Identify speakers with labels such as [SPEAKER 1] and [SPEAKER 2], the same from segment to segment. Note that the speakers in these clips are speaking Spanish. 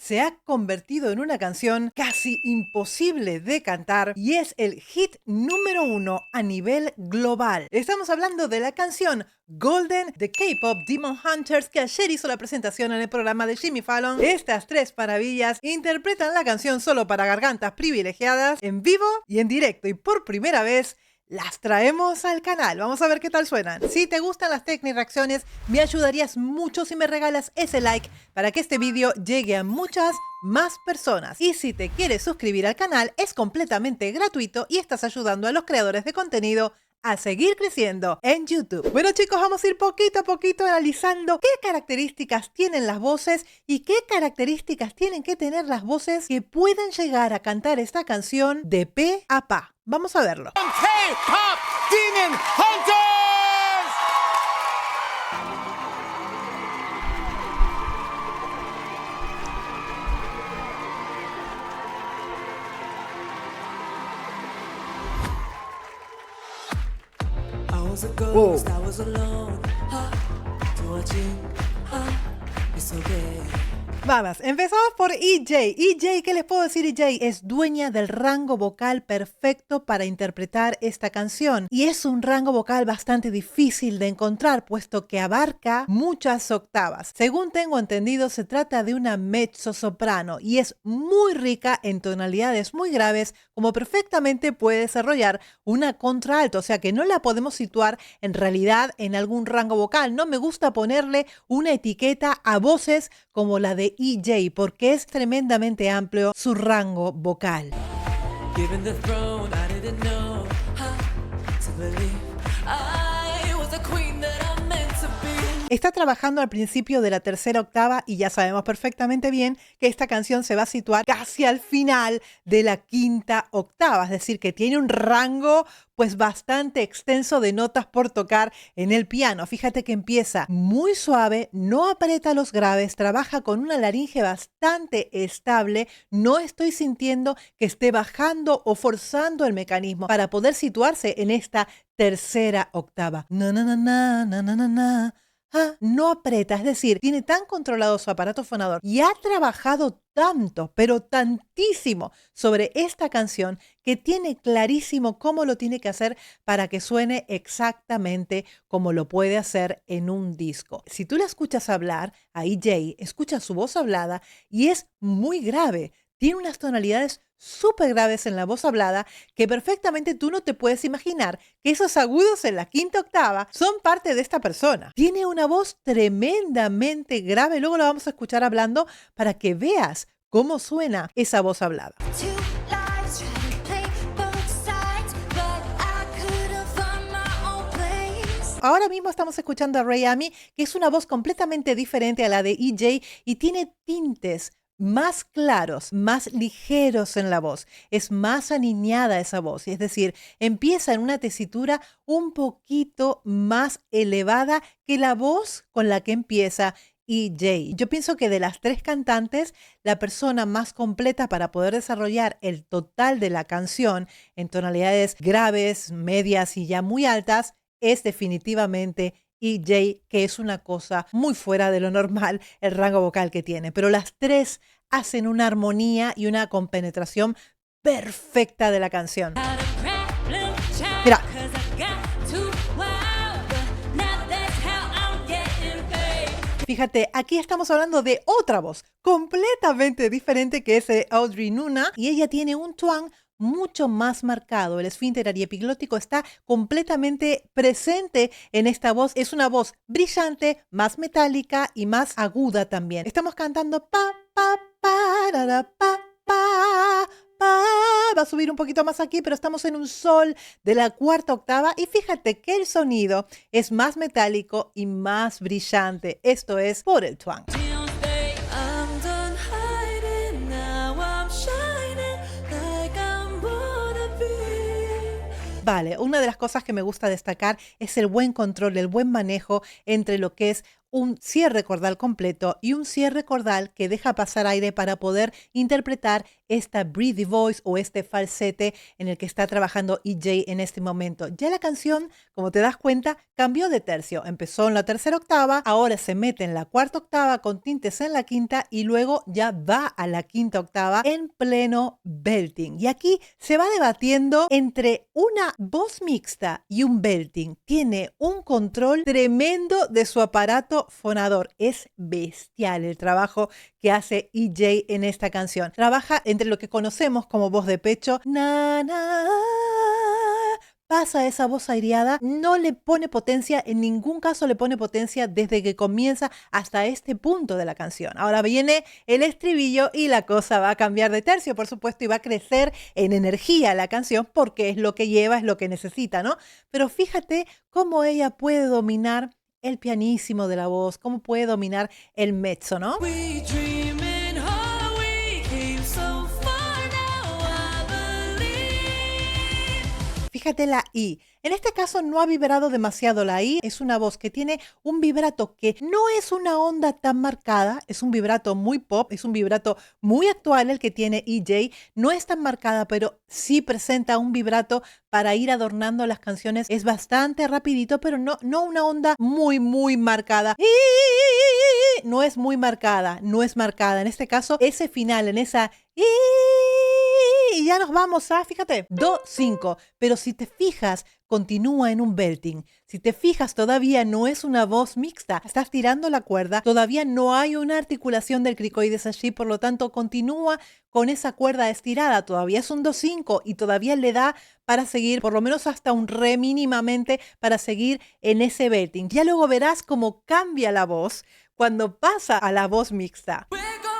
[SPEAKER 1] se ha convertido en una canción casi imposible de cantar y es el hit número 1 a nivel global. Estamos hablando de la canción Golden de K-Pop Demon Hunters, que ayer hizo la presentación en el programa de Jimmy Fallon. Estas tres maravillas interpretan la canción solo para gargantas privilegiadas, en vivo y en directo, y por primera vez las traemos al canal. Vamos a ver qué tal suenan. Si te gustan las Techni reacciones, me ayudarías mucho si me regalas ese like para que este vídeo llegue a muchas más personas. Y si te quieres suscribir al canal, es completamente gratuito y estás ayudando a los creadores de contenido a seguir creciendo en YouTube. Bueno chicos, vamos a ir poquito a poquito analizando qué características tienen las voces y qué características tienen que tener las voces que puedan llegar a cantar esta canción de pe a pa. Vamos a verlo.
[SPEAKER 2] K-Pop Demon Hunters! I was a ghost, I was alone. It's okay.
[SPEAKER 1] Vamos, empezamos por EJ. EJ, ¿qué les puedo decir? EJ es dueña del rango vocal perfecto para interpretar esta canción. Y es un rango vocal bastante difícil de encontrar, puesto que abarca muchas octavas. Según tengo entendido, se trata de una mezzosoprano y es muy rica en tonalidades muy graves, como perfectamente puede desarrollar una contralto. O sea que no la podemos situar en realidad en algún rango vocal. No me gusta ponerle una etiqueta a voces como la de EJ, porque es tremendamente amplio su rango vocal.
[SPEAKER 2] Given the throne, I didn't know how to believe I was the queen that I'm meant to be.
[SPEAKER 1] Está trabajando al principio de la tercera octava y ya sabemos perfectamente bien que esta canción se va a situar casi al final de la quinta octava, es decir, que tiene un rango pues bastante extenso de notas por tocar en el piano. Fíjate que empieza muy suave, no aprieta los graves, trabaja con una laringe bastante estable. No estoy sintiendo que esté bajando o forzando el mecanismo para poder situarse en esta tercera octava. Na, na, na, na, na, na, na, na. No aprieta, es decir, tiene tan controlado su aparato fonador y ha trabajado tanto, pero tantísimo sobre esta canción que tiene clarísimo cómo lo tiene que hacer para que suene exactamente como lo puede hacer en un disco. Si tú la escuchas hablar a EJ, escuchas su voz hablada y es muy grave. Tiene unas tonalidades súper graves en la voz hablada que perfectamente tú no te puedes imaginar que esos agudos en la quinta octava son parte de esta persona. Tiene una voz tremendamente grave. Luego la vamos a escuchar hablando para que veas cómo suena esa voz hablada. Ahora mismo estamos escuchando a Rayami, que es una voz completamente diferente a la de EJ y tiene tintes más claros, más ligeros en la voz. Es más aniñada esa voz, es decir, empieza en una tesitura un poquito más elevada que la voz con la que empieza EJ. Yo pienso que de las tres cantantes, la persona más completa para poder desarrollar el total de la canción en tonalidades graves, medias y ya muy altas es definitivamente EJ, que es una cosa muy fuera de lo normal el rango vocal que tiene. Pero las tres hacen una armonía y una compenetración perfecta de la canción. Mira. Fíjate, aquí estamos hablando de otra voz completamente diferente que es de Audrey Nuna y ella tiene un twang mucho más marcado. El esfínter ariepiglótico está completamente presente en esta voz. Es una voz brillante, más metálica y más aguda también. Estamos cantando pa, pa, pa, ra, ra, pa, pa, pa. Va a subir un poquito más aquí, pero estamos en un sol de la cuarta octava y fíjate que el sonido es más metálico y más brillante. Esto es por el twang. Vale, una de las cosas que me gusta destacar es el buen control, el buen manejo entre lo que es un cierre cordal completo y un cierre cordal que deja pasar aire para poder interpretar esta breathy voice o este falsete en el que está trabajando EJ en este momento. Ya la canción, como te das cuenta, cambió de tercio. Empezó en la tercera octava, ahora se mete en la cuarta octava con tintes en la quinta y luego ya va a la quinta octava en pleno belting. Y aquí se va debatiendo entre una voz mixta y un belting. Tiene un control tremendo de su aparato fonador. Es bestial el trabajo que hace EJ en esta canción. Trabaja entre lo que conocemos como voz de pecho, na, na, pasa esa voz aireada, no le pone potencia, en ningún caso le pone potencia desde que comienza hasta este punto de la canción. Ahora viene el estribillo y la cosa va a cambiar de tercio, por supuesto, y va a crecer en energía la canción porque es lo que lleva, es lo que necesita, ¿no? Pero fíjate cómo ella puede dominar el pianísimo de la voz, cómo puede dominar el mezzo, ¿no?
[SPEAKER 2] We dream in how we came so far now, I believe.
[SPEAKER 1] Fíjate la I. En este caso no ha vibrado demasiado la I. Es una voz que tiene un vibrato que no es una onda tan marcada. Es un vibrato muy pop, es un vibrato muy actual el que tiene EJ. No es tan marcada, pero sí presenta un vibrato para ir adornando las canciones. Es bastante rapidito, pero no una onda muy, muy marcada. No es muy marcada, no es marcada. En este caso, ese final, en esa y ya nos vamos a, fíjate, do, 5. Pero si te fijas, continúa en un belting. Si te fijas, todavía no es una voz mixta. Estás tirando la cuerda, todavía no hay una articulación del cricoides allí, por lo tanto, continúa con esa cuerda estirada. Todavía es un do, 5 y todavía le da para seguir, por lo menos hasta un re mínimamente, para seguir en ese belting. Ya luego verás cómo cambia la voz cuando pasa a la voz mixta.
[SPEAKER 2] We're going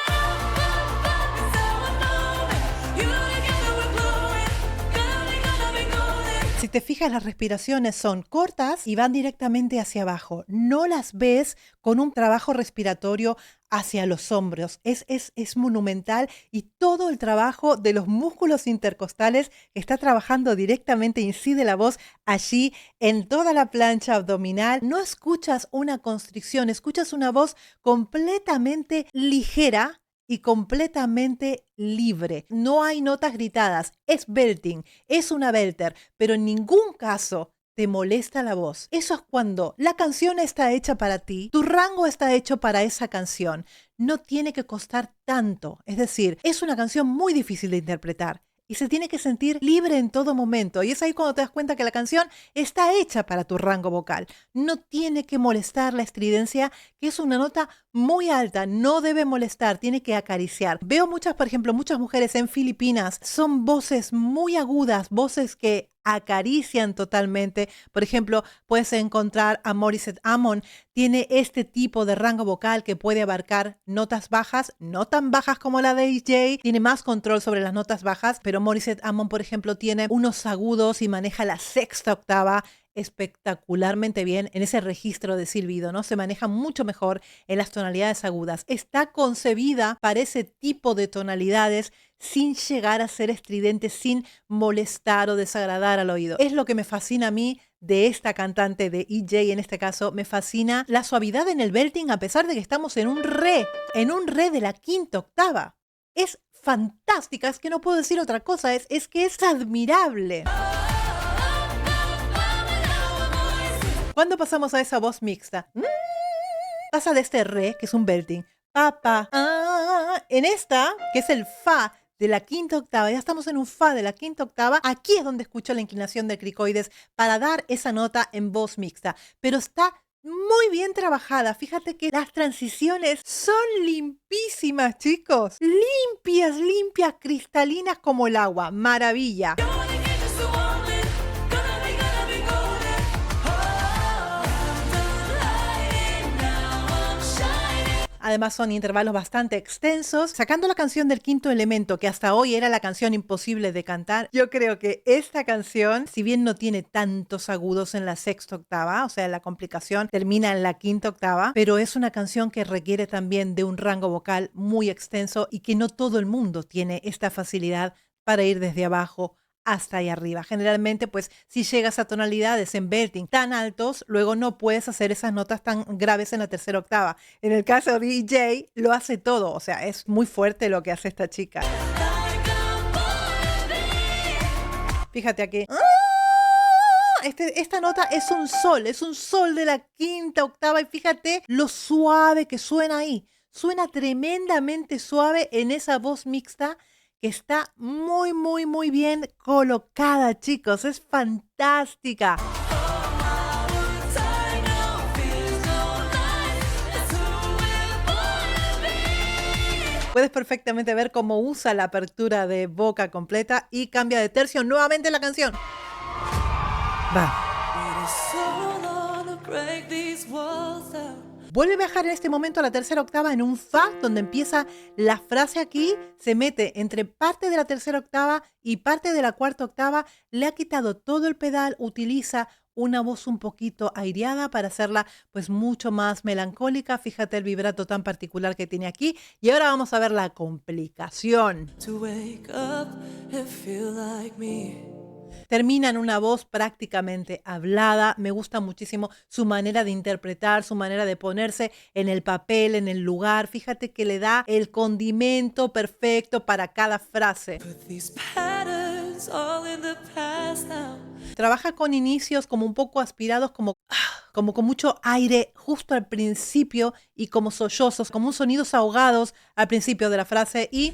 [SPEAKER 2] up, it's our moment. You together we're glowing, gonna be golden.
[SPEAKER 1] Si te fijas, las respiraciones son cortas y van directamente hacia abajo. No las ves con un trabajo respiratorio hacia los hombros. Es monumental y todo el trabajo de los músculos intercostales que está trabajando directamente, incide la voz allí en toda la plancha abdominal. No escuchas una constricción, escuchas una voz completamente ligera y completamente libre. No hay notas gritadas, es belting, es una belter, pero en ningún caso te molesta la voz. Eso es cuando la canción está hecha para ti, tu rango está hecho para esa canción. No tiene que costar tanto, es decir, es una canción muy difícil de interpretar y se tiene que sentir libre en todo momento. Y es ahí cuando te das cuenta que la canción está hecha para tu rango vocal. No tiene que molestar la estridencia, que es una nota muy alta, no debe molestar, tiene que acariciar. Veo por ejemplo, muchas mujeres en Filipinas, son voces muy agudas, voces que acarician totalmente. Por ejemplo, puedes encontrar a Morissette Amon, tiene este tipo de rango vocal que puede abarcar notas bajas, no tan bajas como la de EJ, tiene más control sobre las notas bajas, pero Morissette Amon, por ejemplo, tiene unos agudos y maneja la sexta octava espectacularmente bien en ese registro de silbido, ¿no? Se maneja mucho mejor en las tonalidades agudas. Está concebida para ese tipo de tonalidades sin llegar a ser estridente, sin molestar o desagradar al oído. Es lo que me fascina a mí de esta cantante, de EJ en este caso. Me fascina la suavidad en el belting a pesar de que estamos en un re de la quinta octava. Es fantástica, es que no puedo decir otra cosa, es que es admirable. Cuando pasamos a esa voz mixta, pasa de este re, que es un belting, pa, pa, en esta, que es el fa de la quinta octava, ya estamos en un fa de la quinta octava, aquí es donde escucho la inclinación del cricoides para dar esa nota en voz mixta, pero está muy bien trabajada. Fíjate que las transiciones son limpísimas, chicos, limpias, cristalinas como el agua, maravilla.
[SPEAKER 2] Gonna get just a woman, gonna be golden. Oh, I'm done lying, now I'm shining.
[SPEAKER 1] Además son intervalos bastante extensos. Sacando la canción del Quinto Elemento, que hasta hoy era la canción imposible de cantar, yo creo que esta canción, si bien no tiene tantos agudos en la sexta octava, o sea, la complicación termina en la quinta octava, pero es una canción que requiere también de un rango vocal muy extenso y que no todo el mundo tiene esta facilidad para ir desde abajo hasta ahí arriba. Generalmente, pues, si llegas a tonalidades en belting tan altos, luego no puedes hacer esas notas tan graves en la tercera octava. En el caso de EJ, lo hace todo. O sea, es muy fuerte lo que hace esta chica. Fíjate aquí. Esta nota es un sol de la quinta octava y fíjate lo suave que suena ahí. Suena tremendamente suave en esa voz mixta que está muy, muy, muy bien colocada, chicos. Es fantástica. Puedes perfectamente ver cómo usa la apertura de boca completa y cambia de tercio nuevamente la canción. Va. Vuelve a viajar en este momento a la tercera octava en un fa, donde empieza la frase aquí, se mete entre parte de la tercera octava y parte de la cuarta octava, le ha quitado todo el pedal, utiliza una voz un poquito aireada para hacerla pues mucho más melancólica. Fíjate el vibrato tan particular que tiene aquí. Y ahora vamos a ver la complicación. Termina en una voz prácticamente hablada. Me gusta muchísimo su manera de interpretar, su manera de ponerse en el papel, en el lugar. Fíjate que le da el condimento perfecto para cada frase. Trabaja con inicios como un poco aspirados, como con mucho aire justo al principio y como sollozos, como unos sonidos ahogados al principio de la frase y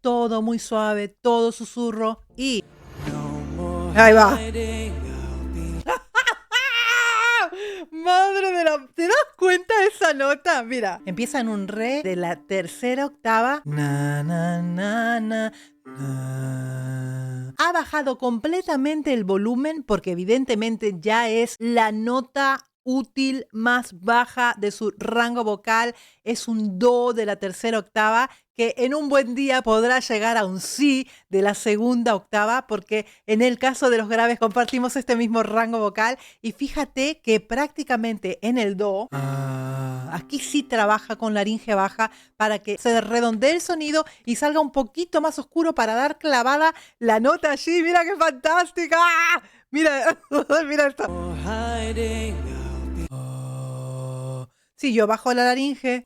[SPEAKER 1] todo muy suave, todo susurro y ahí va. Madre de la... ¿Te das cuenta de esa nota? Mira, empieza en un re de la tercera octava. Na, na, na, na, na. Ha bajado completamente el volumen porque evidentemente ya es la nota útil más baja de su rango vocal. Es un do de la tercera octava que en un buen día podrá llegar a un si de la segunda octava, porque en el caso de los graves compartimos este mismo rango vocal. Y fíjate que prácticamente en el do, aquí sí trabaja con laringe baja para que se redondee el sonido y salga un poquito más oscuro para dar clavada la nota allí. ¡Mira qué fantástica! Mira, mira esto. Si yo bajo la laringe,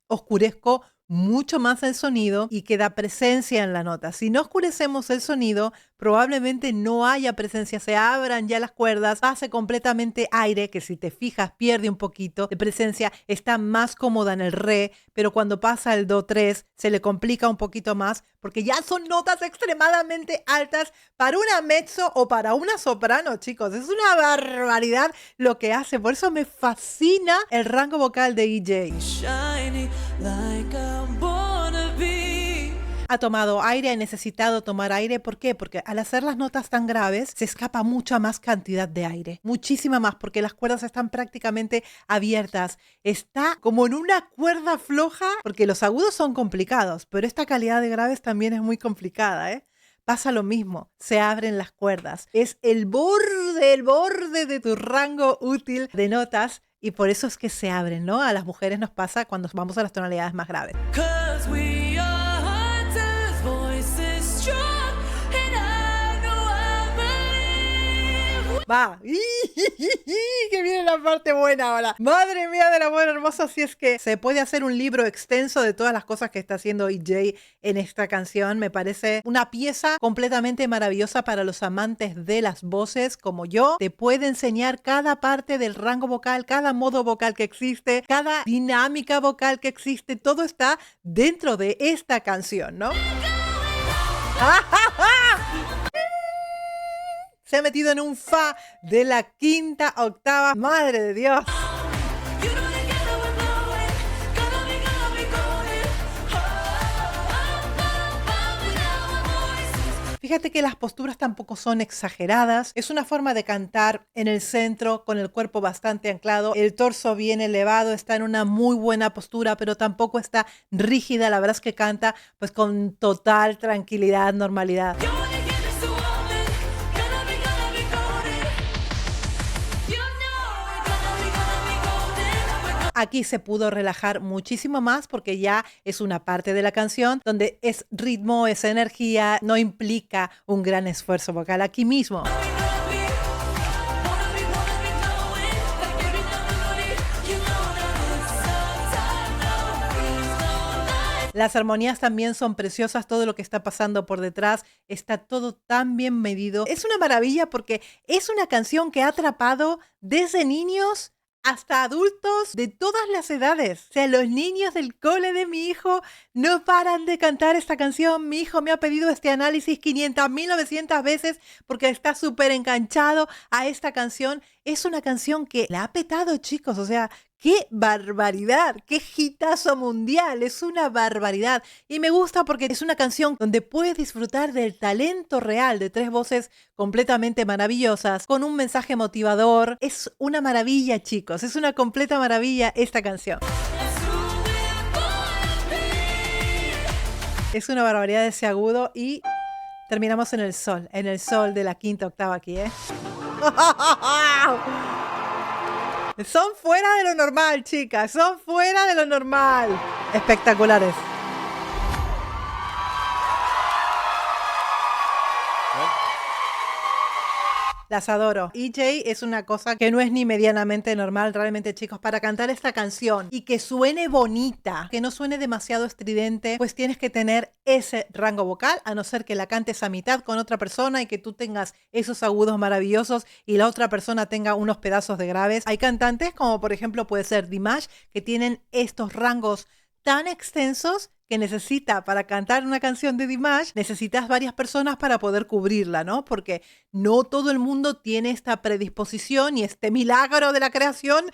[SPEAKER 1] oscurezco mucho más el sonido y queda presencia en la nota. Si no oscurecemos el sonido, probablemente no haya presencia, se abran ya las cuerdas, pase completamente aire, que si te fijas pierde un poquito de presencia, está más cómoda en el re, pero cuando pasa el do 3 se le complica un poquito más porque ya son notas extremadamente altas para una mezzo o para una soprano, chicos. Es una barbaridad lo que hace, por eso me fascina el rango vocal de EJ. Ha tomado aire, ha necesitado tomar aire. ¿Por qué? Porque al hacer las notas tan graves se escapa mucha más cantidad de aire. Muchísima más, porque las cuerdas están prácticamente abiertas. Está como en una cuerda floja, porque los agudos son complicados, pero esta calidad de graves también es muy complicada, ¿eh? Pasa lo mismo, se abren las cuerdas. Es el borde de tu rango útil de notas y por eso es que se abren, ¿no? A las mujeres nos pasa cuando vamos a las tonalidades más graves. Va. Que viene la parte buena ahora. Madre mía del amor hermoso. Así es que se puede hacer un libro extenso de todas las cosas que está haciendo EJ en esta canción. Me parece una pieza completamente maravillosa para los amantes de las voces como yo. Te puede enseñar cada parte del rango vocal, cada modo vocal que existe, cada dinámica vocal que existe. Todo está dentro de esta canción, ¿no? Se ha metido en un fa de la quinta octava. ¡Madre de Dios! Fíjate que las posturas tampoco son exageradas. Es una forma de cantar en el centro, con el cuerpo bastante anclado. El torso bien elevado, está en una muy buena postura, pero tampoco está rígida. La verdad es que canta pues con total tranquilidad, normalidad. aquí se pudo relajar muchísimo más porque ya es una parte de la canción donde es ritmo, es energía, no implica un gran esfuerzo vocal aquí mismo. Las armonías también son preciosas, todo lo que está pasando por detrás está todo tan bien medido. Es una maravilla porque es una canción que ha atrapado desde niños hasta adultos de todas las edades. O sea, los niños del cole de mi hijo no paran de cantar esta canción. Mi hijo me ha pedido este análisis 500.900 veces porque está súper enganchado a esta canción. Es una canción que la ha petado, chicos. O sea, ¡qué barbaridad! ¡Qué hitazo mundial! Es una barbaridad. Y me gusta porque es una canción donde puedes disfrutar del talento real de tres voces completamente maravillosas, con un mensaje motivador. Es una maravilla, chicos. Es una completa maravilla esta canción. Es una barbaridad ese agudo y terminamos en el sol de la quinta octava aquí, ¿eh? Son fuera de lo normal, chicas. Son fuera de lo normal. Espectaculares. Las adoro. EJ es una cosa que no es ni medianamente normal, realmente, chicos. Para cantar esta canción y que suene bonita, que no suene demasiado estridente, pues tienes que tener ese rango vocal, a no ser que la cantes a mitad con otra persona y que tú tengas esos agudos maravillosos y la otra persona tenga unos pedazos de graves. Hay cantantes, como por ejemplo puede ser Dimash, que tienen estos rangos tan extensos que necesita para cantar una canción de Dimash, necesitas varias personas para poder cubrirla, ¿no? Porque no todo el mundo tiene esta predisposición y este milagro de la creación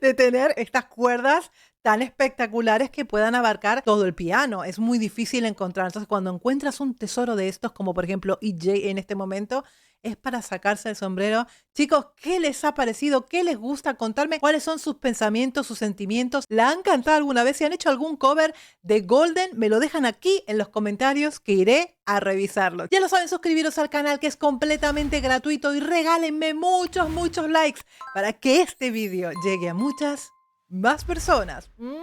[SPEAKER 1] de tener estas cuerdas tan espectaculares que puedan abarcar todo el piano. Es muy difícil encontrar. Entonces, cuando encuentras un tesoro de estos, como por ejemplo EJ en este momento, es para sacarse el sombrero. Chicos, ¿qué les ha parecido? ¿Qué les gusta? Contarme cuáles son sus pensamientos, sus sentimientos. ¿La han cantado alguna vez? Si han hecho algún cover de Golden, me lo dejan aquí en los comentarios que iré a revisarlo. Ya lo saben, suscribiros al canal que es completamente gratuito y regálenme muchos likes para que este vídeo llegue a muchas más personas. ¡Mua!